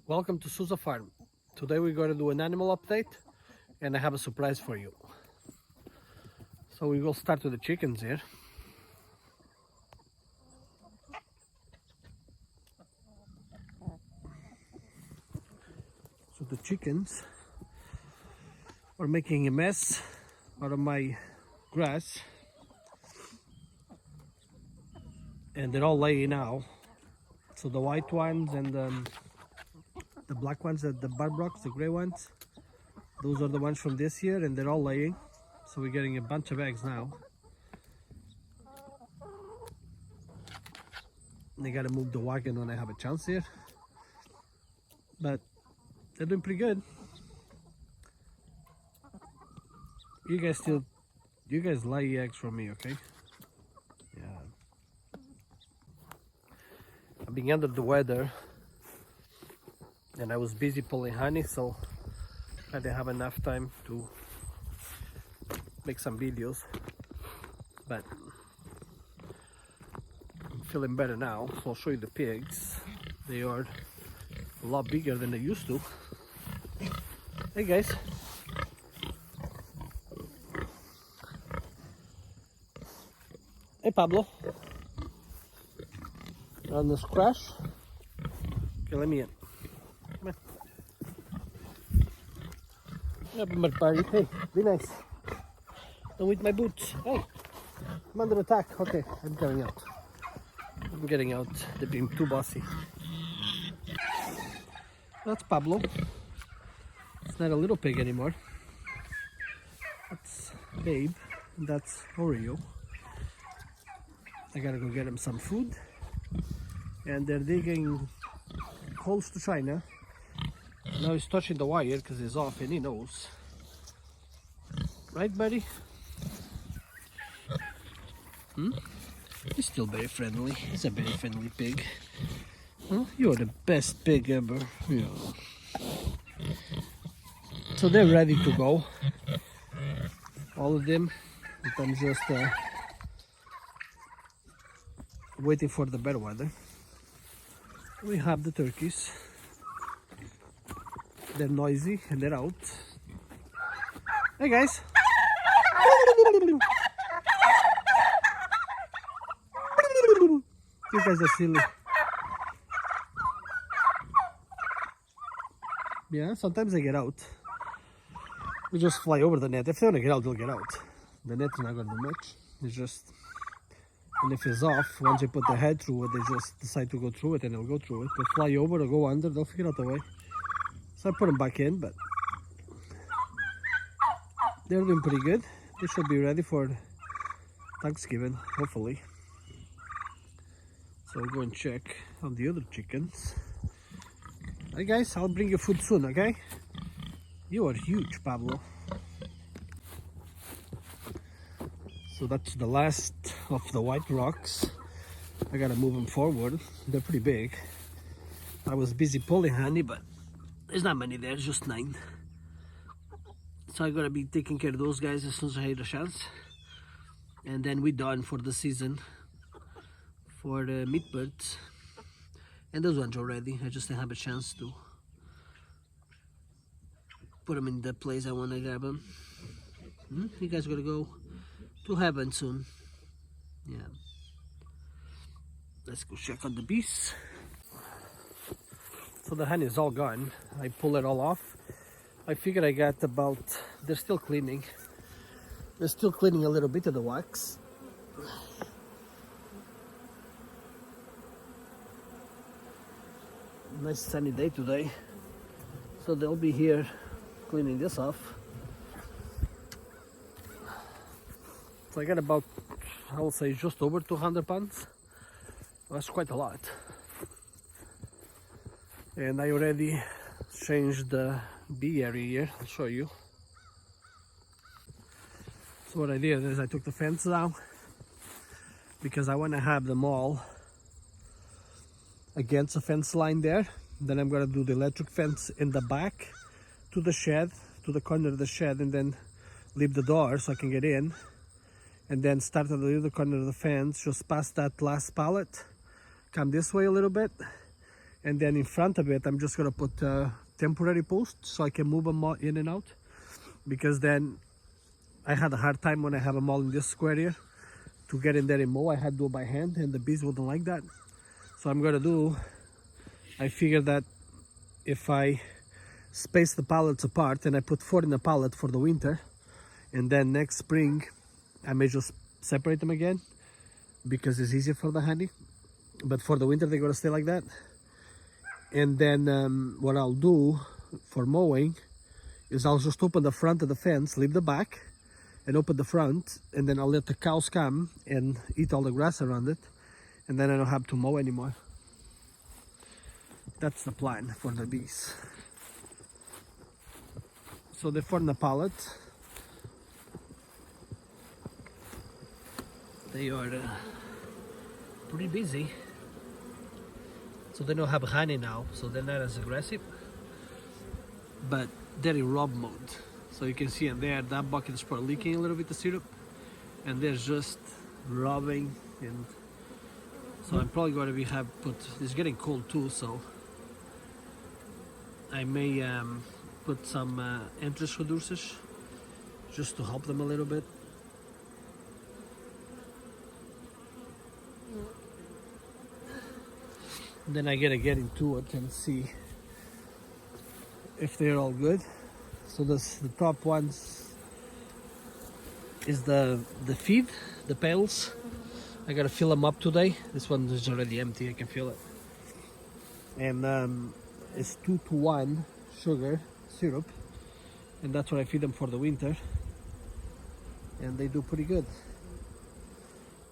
Welcome to Sousa Farm. Today we're going to do an animal update and I have a surprise for you. So we will start with the chickens here. So the chickens are making a mess out of my grass and they're all laying now. So the white ones and the black ones, the Barbrox, the gray ones, those are the ones from this year and they're all laying. So we're getting a bunch of eggs now. They gotta move the wagon when I have a chance here. But they're doing pretty good. You guys lay eggs from me, okay? Yeah. I've been under the weather and I was busy pulling honey, so I didn't have enough time to make some videos. But I'm feeling better now, so I'll show you the pigs. They are a lot bigger than they used to. Hey guys. Hey Pablo. On this crash. Okay, let me in. Come on. Yeah, buddy. Hey, be nice. Don't eat my boots. Hey, I'm under attack. Okay, I'm getting out. I'm getting out. They're being too bossy. That's Pablo. It's not a little pig anymore. That's Babe. And that's Oreo. I gotta go get him some food. And they're digging holes to China. Now he's touching the wire because he's off and he knows. Right, buddy? He's still very friendly. He's a very friendly pig. Huh? You're the best pig ever. Yeah. So they're ready to go. All of them. But I'm just waiting for the better weather. We have the turkeys. They're noisy and they're out. Hey guys. You guys are silly. Yeah, sometimes they get out. We just fly over the net. If they want to get out, they'll get out. The net's not going to do much. It's just, and if it's off, once they put their head through it, they just decide to go through it and they'll go through it. But fly over or go under, they'll figure out the way. So I put them back in, but they're doing pretty good. They should be ready for Thanksgiving, hopefully. So we'll go and check on the other chickens. Hey guys, I'll bring you food soon, okay? You are huge, Pablo. So that's the last of the white rocks. I gotta move them forward. They're pretty big. I was busy pulling honey, but there's not many there, just 9. So I gotta be taking care of those guys as soon as I get a chance. And then we're done for the season for the meat birds. And those ones are ready. I just didn't have a chance to put them in the place I want to grab them. You guys gotta go to heaven soon. Yeah. Let's go check on the bees. So the honey is all gone. I pull it all off. I figured I got about, they're still cleaning. They're still cleaning a little bit of the wax. Nice sunny day today. So they'll be here cleaning this off. So I got about, I will say just over 200 pounds. That's quite a lot. And I already changed the bee area here. I'll show you. So what I did is I took the fence down because I want to have them all against the fence line there. Then I'm going to do the electric fence in the back to the shed, to the corner of the shed, and then leave the door so I can get in. And then start at the other corner of the fence, just past that last pallet, come this way a little bit, and then in front of it I'm just gonna put temporary posts so I can move them all in and out, because then I had a hard time when I have them all in this square here to get in there and mow. I had to do it by hand, and the bees wouldn't like that. So I'm gonna do, I figured that if I space the pallets apart and I put 4 in a pallet for the winter, and then next spring I may just separate them again because it's easier for the honey, but for the winter they're gonna stay like that. And then what I'll do for mowing is I'll just open the front of the fence, leave the back, and open the front, and then I'll let the cows come and eat all the grass around it, and then I don't have to mow anymore. That's the plan for the bees. So they're for the pallet. They are pretty busy. So they don't have honey now, so they're not as aggressive. But they're in rob mode. So you can see in there, that bucket is probably leaking a little bit of syrup, and they're just robbing. And so I'm probably going to it's getting cold too, so I may put some entrance reducers just to help them a little bit. Then I gotta get into it and see if they're all good. So the top ones is the feed, the pails. I gotta fill them up today. This one is already empty, I can feel it. And it's 2-to-1 sugar syrup, and that's what I feed them for the winter, and they do pretty good.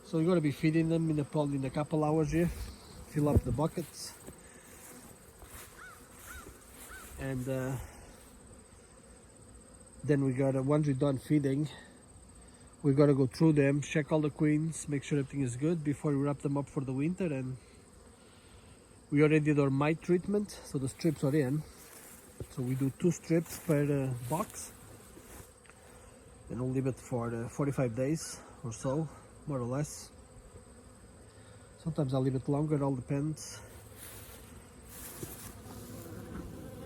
So you're gonna be feeding them probably in a couple hours here. Fill up the buckets, and then once we're done feeding, we gotta go through them, check all the queens, make sure everything is good before we wrap them up for the winter. And we already did our mite treatment, so the strips are in. So we do 2 strips per box, and we'll leave it for 45 days or so, more or less. Sometimes I'll leave it longer, it all depends.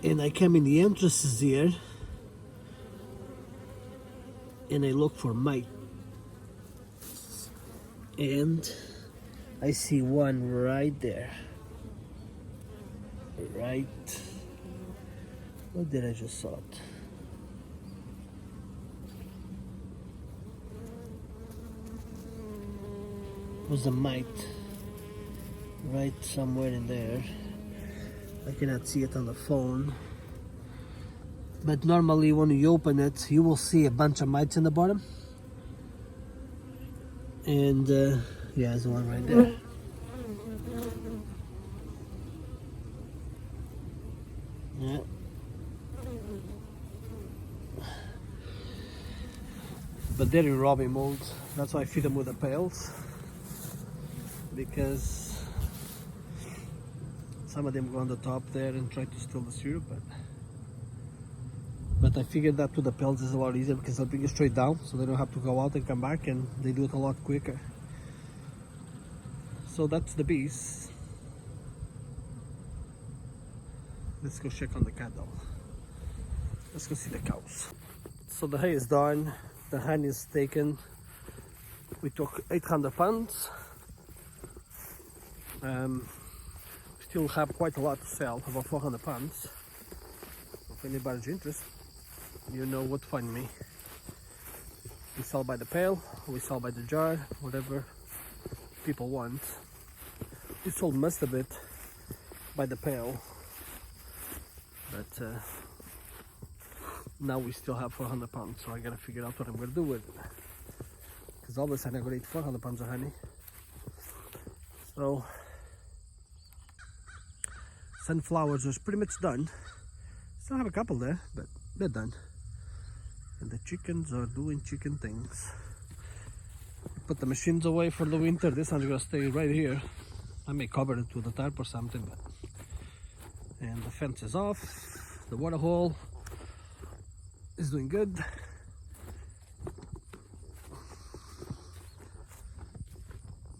And I came in the entrances here, and I look for mite, and I see one right there. Right, what did I just saw it? It was a mite right somewhere in there. I cannot see it on the phone, but normally when you open it you will see a bunch of mites in the bottom. And yeah, there's one right there. Yeah. But they're in robbing mode. That's why I feed them with the pails, because some of them go on the top there and try to steal the syrup. But I figured that with the pails is a lot easier, because they'll bring it straight down, so they don't have to go out and come back, and they do it a lot quicker. So that's the bees. Let's go check on the cattle. Let's go see the cows. So the hay is done, the honey is taken. We took 800 pounds. Still have quite a lot to sell, about 400 pounds. If anybody's interested, you know what to find me. We sell by the pail, we sell by the jar, whatever people want. We sold most of it by the pail, but now we still have 400 pounds, so I gotta figure out what I'm gonna do with it, because all of a sudden I'm gonna eat 400 pounds of honey. So sunflowers is pretty much done. Still have a couple there, but they're done. And the chickens are doing chicken things. Put the machines away for the winter. This one's gonna stay right here. I may cover it with a tarp or something, but and the fence is off. The water hole is doing good.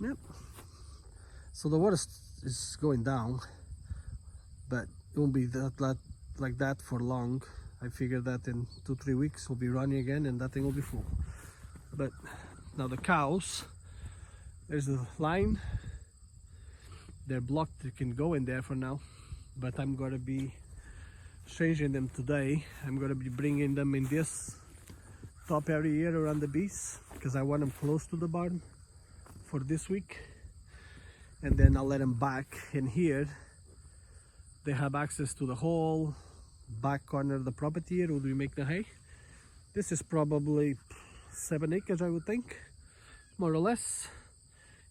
Yep. So the water is going down. but it won't be that like that for long. I figure that in 2-3 weeks we'll be running again and that thing will be full. But now the cows, there's the line, they're blocked, they can go in there for now, but I'm gonna be changing them today. I'm gonna be bringing them in this top area here around the bees because I want them close to the barn for this week, and then I'll let them back in here. They have access to the whole back corner of the property here where we make the hay. This is probably 7 acres, I would think, more or less,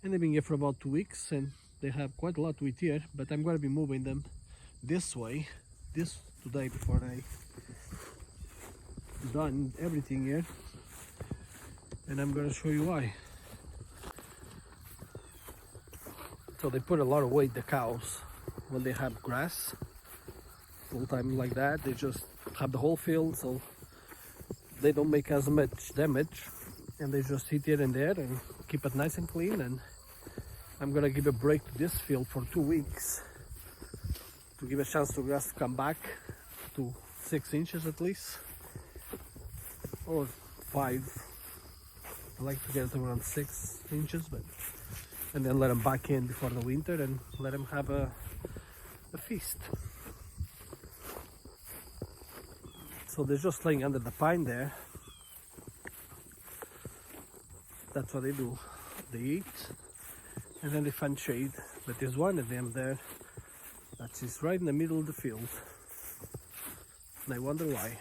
and they've been here for about 2 weeks and they have quite a lot to eat here. But I'm going to be moving them this way this today before I done everything here, and I'm going to show you why. So they put a lot of weight, the cows, when they have grass full time like that. They just have the whole field, so they don't make as much damage, and they just hit here and there and keep it nice and clean. And I'm gonna give a break to this field for 2 weeks to give a chance to grass to come back to 6 inches at least, or 5. I like to get it around 6 inches, but and then let them back in before the winter and let them have a feast. So they're just laying under the pine there. That's what they do. They eat and then they find shade. But there's one of them there that is right in the middle of the field, and I wonder why.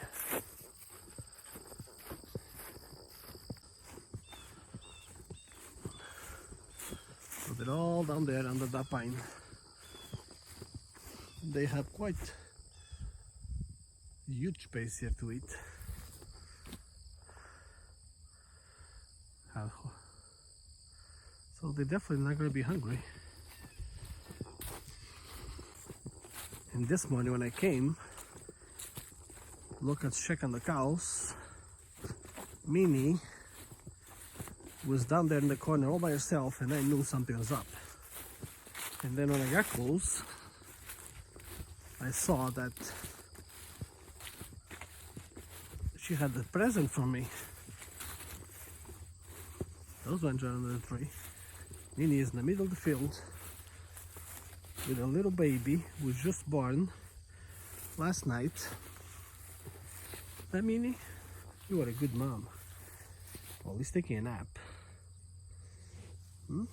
So they're all down there under that pine. They have quite huge space here to eat. So they're definitely not going to be hungry. And this morning when I came, look at check on the cows, Minnie was down there in the corner all by herself, and I knew something was up. And then when I got close, I saw that she had a present for me. Those ones are under the tree. Minnie is in the middle of the field with a little baby who was just born last night. That Minnie? You are a good mom. Well, he's taking a nap. Is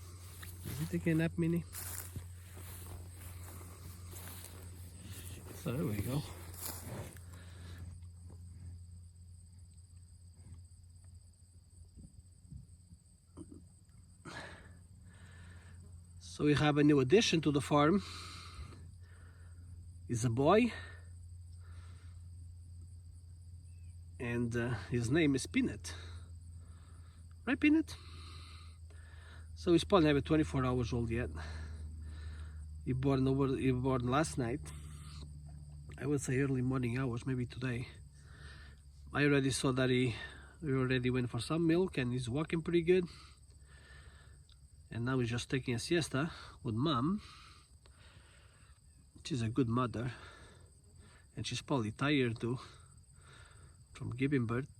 he taking a nap, Minnie? So there we go. So we have a new addition to the farm. He's a boy, and his name is Peanut. Right, Peanut? So he's probably never 24 hours old yet. He born last night. I would say early morning hours, maybe today. I already saw that he already went for some milk and he's walking pretty good. And now he's just taking a siesta with Mom. She's a good mother, and she's probably tired too from giving birth.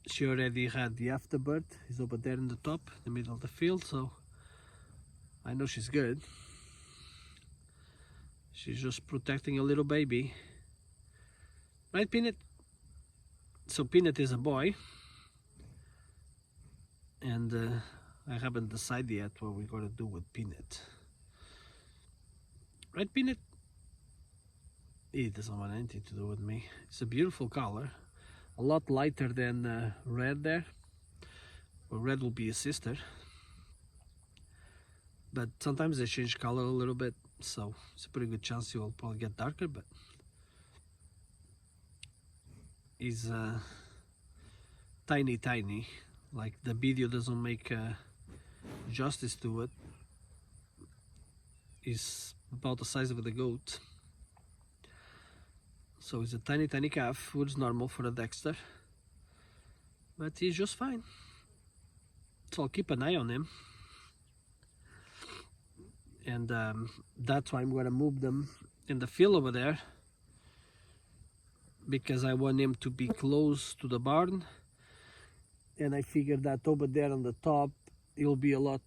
She already had the afterbirth. He's over there in the top, in the middle of the field, so I know she's good. She's just protecting a little baby. Right, Peanut? So Peanut is a boy, and I haven't decided yet what we're going to do with Peanut. Right, Peanut? He doesn't want anything to do with me. It's a beautiful color. A lot lighter than Red there. Well, Red will be his sister. But sometimes they change color a little bit, so it's a pretty good chance he will probably get darker, but he's tiny. Like the video doesn't make justice to it. He's about the size of the goat. So he's a tiny calf, which is normal for a Dexter. But he's just fine. So I'll keep an eye on him. and that's why I'm going to move them in the field over there, because I want him to be close to the barn, and I figured that over there on the top it'll be a lot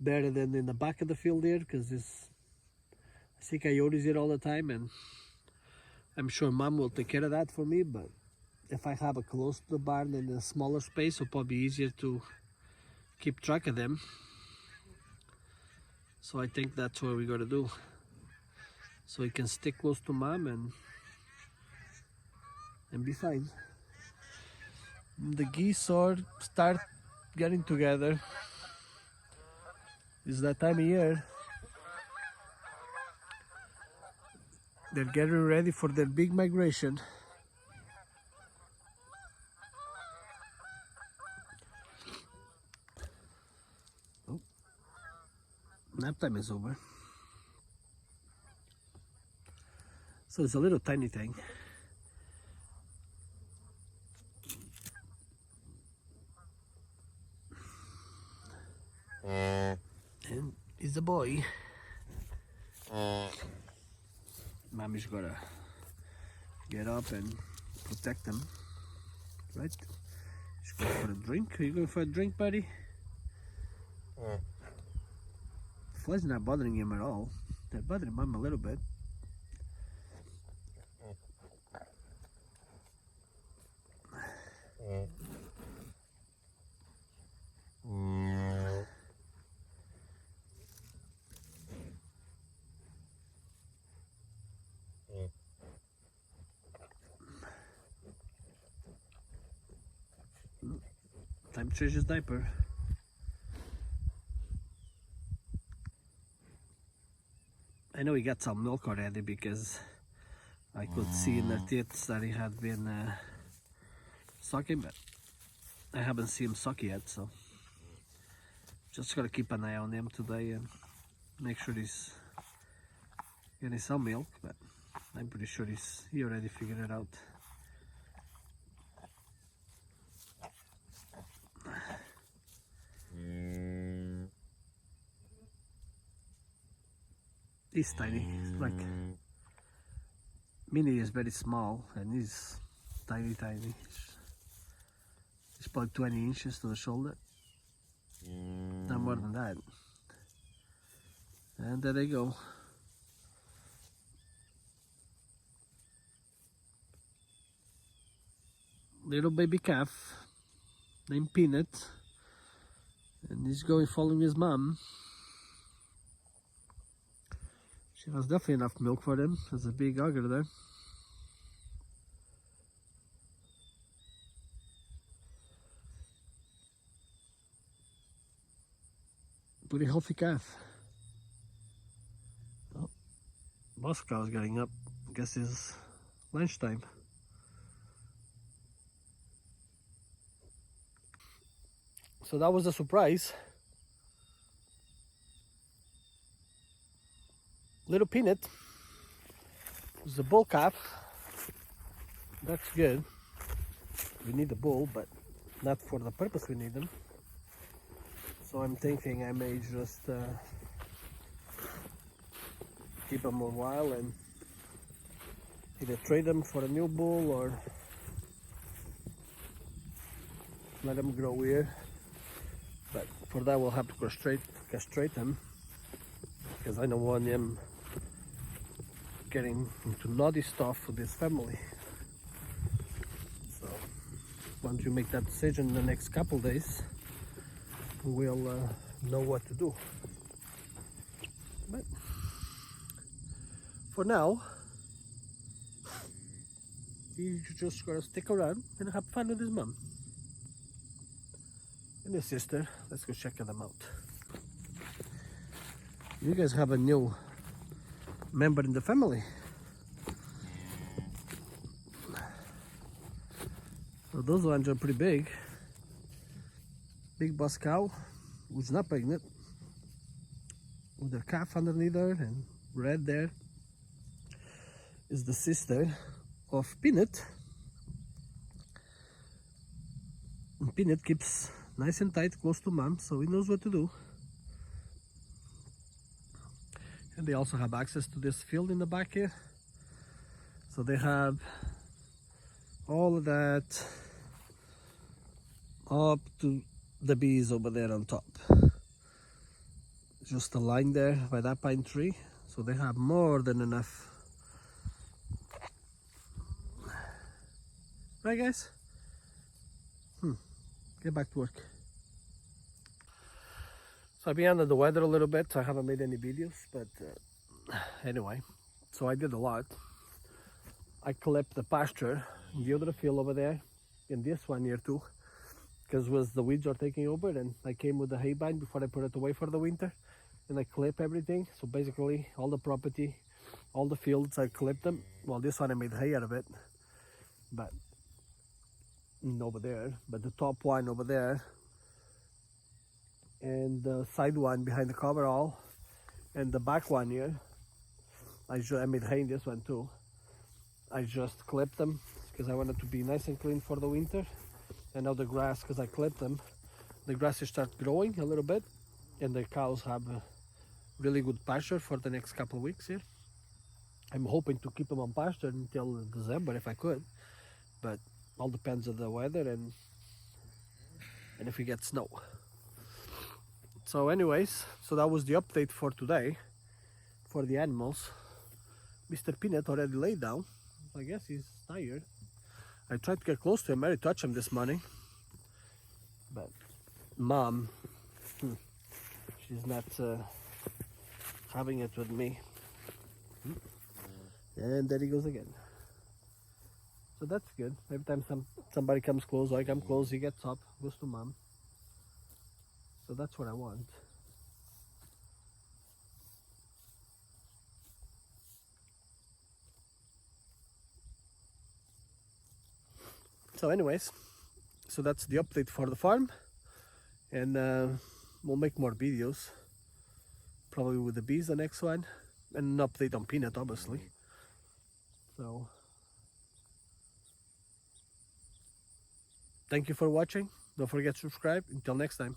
better than in the back of the field there, because I see coyotes here all the time, and I'm sure Mom will take care of that for me. But if I have it close to the barn in a smaller space, it'll probably be easier to keep track of them. So I think that's what we got to do, so he can stick close to Mom and be fine. The geese are start getting together. It's that time of year. They're getting ready for their big migration. Oh, nap time is over. So it's a little tiny thing. And he's a boy. Mommy's gotta get up and protect him, right? She's going for a drink. Are you going for a drink, buddy? Flies not bothering him at all. They're bothering Mom a little bit. Time to change his diaper. I know he got some milk already, because I could see in the teats that he had been sucking, but I haven't seen him suck yet, so just gotta keep an eye on him today and make sure he's getting some milk, but I'm pretty sure he already figured it out. He's tiny, like Minnie is very small, and he's tiny. He's about 20 inches to the shoulder, not more than that. And there they go. Little baby calf named Peanut, and he's going following his mom. She has definitely enough milk for them. There's a big auger there. Pretty healthy calf. Oh, Moscow is getting up. I guess it's lunchtime. So that was a surprise. Little Peanut is a bull calf. That's good. We need the bull, but not for the purpose we need them. So I'm thinking I may just keep them a while and either trade them for a new bull or let them grow here. But for that we'll have to castrate them, because I don't want them getting into naughty stuff with this family. So once you make that decision in the next couple days, we'll know what to do. But for now, you just gotta stick around and have fun with his mom and his sister. Let's go check them out. You guys have a new member in the family. So those ones are pretty big. Big boss cow, who's not pregnant, with her calf underneath her, and red there is the sister of Peanut. And Peanut keeps nice and tight, close to mom, so he knows what to do. And they also have access to this field in the back here. So they have all of that up to the bees over there on top. Just a line there by that pine tree. So they have more than enough. Right, guys? Get back to work. So I've been under the weather a little bit. So I haven't made any videos, but anyway, so I did a lot. I clipped the pasture in the other field over there, in this one here too, because was the weeds are taking over, and I came with the hay bind before I put it away for the winter, and I clip everything. So basically all the property, all the fields, I clipped them. Well, this one I made hay out of it, but over there, but the top one over there and the side one behind the coverall and the back one here, I made hay in this one too. I just clipped them because I wanted to be nice and clean for the winter. And now the grass, because I clipped them, the grasses start growing a little bit, and the cows have a really good pasture for the next couple of weeks here. I'm hoping to keep them on pasture until December if I could, but all depends on the weather and if we get snow. So anyways, so that was the update for today for the animals. Mr. Peanut already laid down. I guess he's tired. I tried to get close to him, I touched him this morning, but Mom, she's not having it with me. And there he goes again. So that's good. Every time somebody comes close, I come close, he gets up, goes to Mom. So that's what I want. So anyways, so that's the update for the farm, and we'll make more videos, probably with the bees the next one, and an update on Peanut obviously. So thank you for watching. Don't forget to subscribe. Until next time.